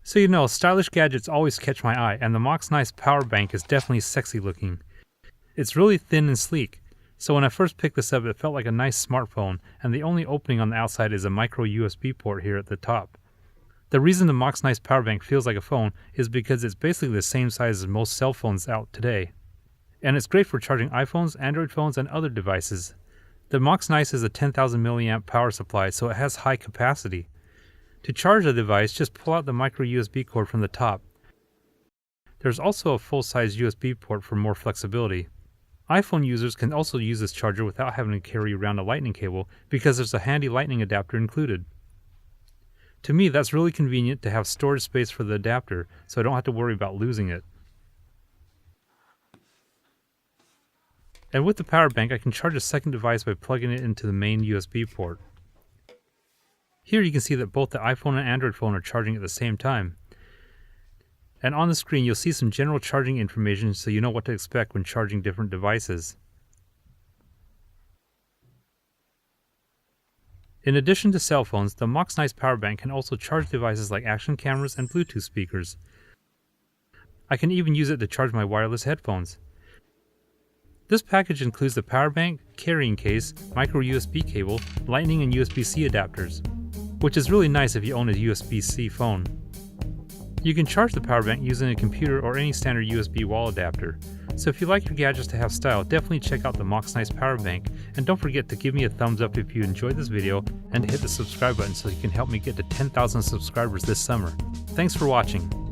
So you know, stylish gadgets always catch my eye, and the Moxnice Power Bank is definitely sexy looking. It's really thin and sleek, so when I first picked this up it felt like a nice smartphone, and the only opening on the outside is a micro USB port here at the top. The reason the Moxnice Power Bank feels like a phone is because it's basically the same size as most cell phones out today. And it's great for charging iPhones, Android phones, and other devices. The Moxnice is a 10,000 milliamp power supply, so it has high capacity. To charge the device, just pull out the micro USB cord from the top. There's also a full-size USB port for more flexibility. iPhone users can also use this charger without having to carry around a lightning cable because there's a handy lightning adapter included. To me, that's really convenient to have storage space for the adapter, so I don't have to worry about losing it. And with the power bank, I can charge a second device by plugging it into the main USB port. Here you can see that both the iPhone and Android phone are charging at the same time. And on the screen you'll see some general charging information so you know what to expect when charging different devices. In addition to cell phones, the Moxnice Power Bank can also charge devices like action cameras and Bluetooth speakers. I can even use it to charge my wireless headphones. This package includes the power bank, carrying case, micro USB cable, Lightning and USB-C adapters, which is really nice if you own a USB-C phone. You can charge the power bank using a computer or any standard USB wall adapter. So if you like your gadgets to have style, definitely check out the Moxnice Power Bank, and don't forget to give me a thumbs up if you enjoyed this video and to hit the subscribe button so you can help me get to 10,000 subscribers this summer. Thanks for watching.